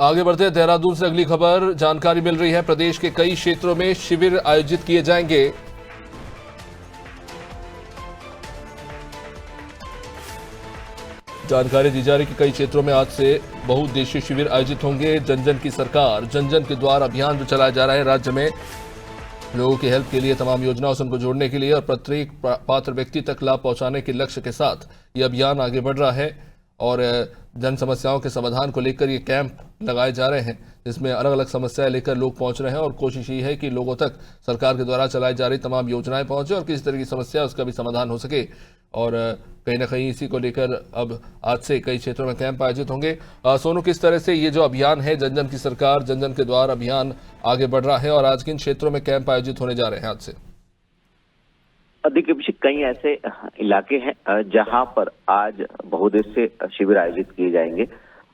आगे बढ़ते हैं देहरादून से अगली खबर। जानकारी मिल रही है प्रदेश के कई क्षेत्रों में शिविर आयोजित किए जाएंगे। जानकारी दी जा रही है कि कई क्षेत्रों में आज से बहुउद्देशीय शिविर आयोजित होंगे। जन जन की सरकार, जन जन के द्वार अभियान जो चलाया जा रहा है राज्य में लोगों की हेल्प के लिए, तमाम योजनाओं से उनको जोड़ने के लिए और प्रत्येक पात्र व्यक्ति तक लाभ पहुंचाने के लक्ष्य के साथ ये अभियान आगे बढ़ रहा है। और जन समस्याओं के समाधान को लेकर ये कैंप लगाए जा रहे हैं, जिसमें अलग अलग समस्याएं लेकर लोग पहुंच रहे हैं और कोशिश ये है कि लोगों तक सरकार के द्वारा चलाई जा रही तमाम योजनाएं पहुंचे और किसी तरह की समस्या उसका भी समाधान हो सके। और कहीं ना कहीं इसी को लेकर अब आज से कई क्षेत्रों में कैंप आयोजित होंगे। सोनू, किस तरह से ये जो अभियान है जन जन की सरकार, जन जन के द्वार अभियान आगे बढ़ रहा है और आज किन क्षेत्रों में कैंप आयोजित होने जा रहे हैं आज से? देखिए अभिषेक, कई ऐसे इलाके हैं जहां पर आज बहुउद्देशीय शिविर आयोजित किए जाएंगे।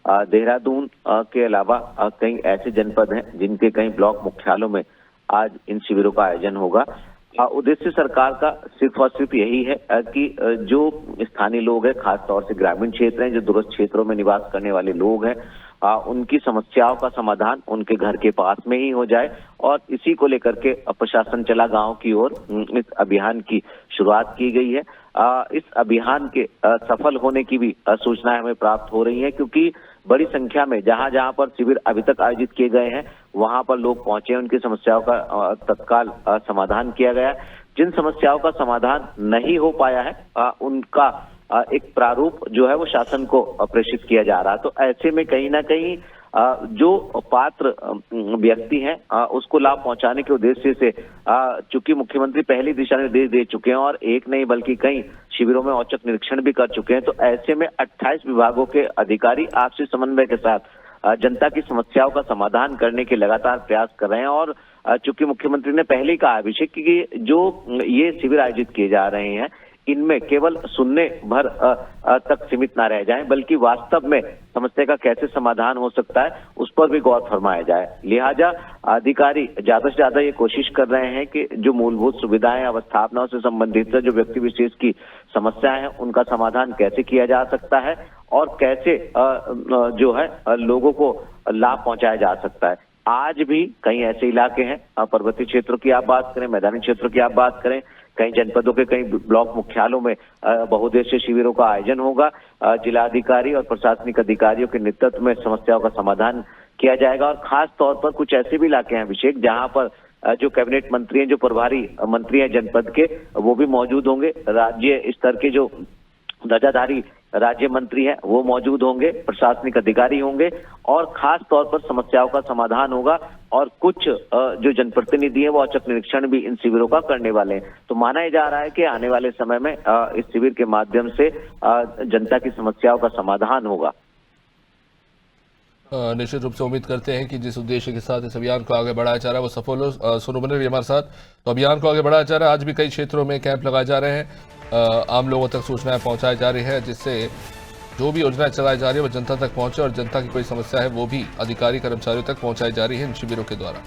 देहरादून के अलावा कई ऐसे जनपद हैं जिनके कई ब्लॉक मुख्यालयों में आज इन शिविरों का आयोजन होगा। उद्देश्य सरकार का सिर्फ और सिर्फ यही है कि जो स्थानीय लोग हैं, खासतौर से ग्रामीण क्षेत्र हैं, जो दूरस्थ क्षेत्रों में निवास करने वाले लोग हैं, उनकी समस्याओं का समाधान उनके घर के पास में ही हो जाए। और इसी को लेकर के प्रशासन चला गांव की ओर इस अभियान की शुरुआत की गई है। इस अभियान के सफल होने की भी सूचनाएं हमें प्राप्त हो रही हैं, क्योंकि बड़ी संख्या में जहां जहां पर शिविर अभी तक आयोजित किए गए हैं वहां पर लोग पहुंचे, उनकी समस्याओं का तत्काल समाधान किया गया। जिन समस्याओं का समाधान नहीं हो पाया है उनका एक प्रारूप जो है वो शासन को प्रेषित किया जा रहा है। तो ऐसे में कहीं ना कहीं जो पात्र व्यक्ति हैं उसको लाभ पहुंचाने के उद्देश्य से चूंकि मुख्यमंत्री पहले दिशा निर्देश दे चुके हैं और एक नहीं बल्कि कई शिविरों में औचक निरीक्षण भी कर चुके हैं, तो ऐसे में 28 विभागों के अधिकारी आपसी समन्वय के साथ जनता की समस्याओं का समाधान करने के लगातार प्रयास कर रहे हैं। और चूंकि मुख्यमंत्री ने पहले ही कहा अभिषेक कि जो ये शिविर आयोजित किए जा रहे हैं इनमें केवल सुनने भर तक सीमित ना रह जाएं, बल्कि वास्तव में समस्या का कैसे समाधान हो सकता है उस पर भी गौर फरमाया जाए। लिहाजा अधिकारी ज्यादा से ज्यादा ये कोशिश कर रहे हैं कि जो मूलभूत सुविधाएं, अवस्थापनाओं से संबंधित जो व्यक्ति विशेष की समस्याएं हैं उनका समाधान कैसे किया जा सकता है और कैसे जो है लोगों को लाभ पहुंचाया जा सकता है। आज भी कई ऐसे इलाके हैं, पर्वतीय क्षेत्रों की आप बात करें, मैदानी क्षेत्रों की आप बात करें, कई जनपदों के कई ब्लॉक मुख्यालयों में बहुउद्देशीय शिविरों का आयोजन होगा। जिलाधिकारी और प्रशासनिक अधिकारियों के नेतृत्व में समस्याओं का समाधान किया जाएगा। और खास तौर पर कुछ ऐसे भी इलाके हैं अभिषेक जहां पर जो कैबिनेट मंत्री हैं, जो प्रभारी मंत्री हैं जनपद के, वो भी मौजूद होंगे। राज्य स्तर के जो दर्जाधारी राज्य मंत्री हैं वो मौजूद होंगे, प्रशासनिक अधिकारी होंगे और खास तौर पर समस्याओं का समाधान होगा। और कुछ जो जनप्रतिनिधि हैं वो औचक निरीक्षण भी इन शिविरों का करने वाले हैं। तो माना जा रहा है कि आने वाले समय में इस शिविर के माध्यम से जनता की समस्याओं का समाधान होगा। निश्चित रूप से उम्मीद करते हैं कि जिस उद्देश्य के साथ इस अभियान को आगे बढ़ाया जा रहा है वो सफल हो। सोनू बने रहिए हमारे साथ। तो अभियान को आगे बढ़ाया जा रहा है, आज भी कई क्षेत्रों में कैंप लगाए जा रहे हैं, आम लोगों तक सूचनाएं पहुंचाई जा रही है, जिससे जो भी योजनाएं चलाई जा रही है वो जनता तक पहुंचे और जनता की कोई समस्या है वो भी अधिकारी कर्मचारियों तक पहुंचाई जा रही है इन शिविरों के द्वारा।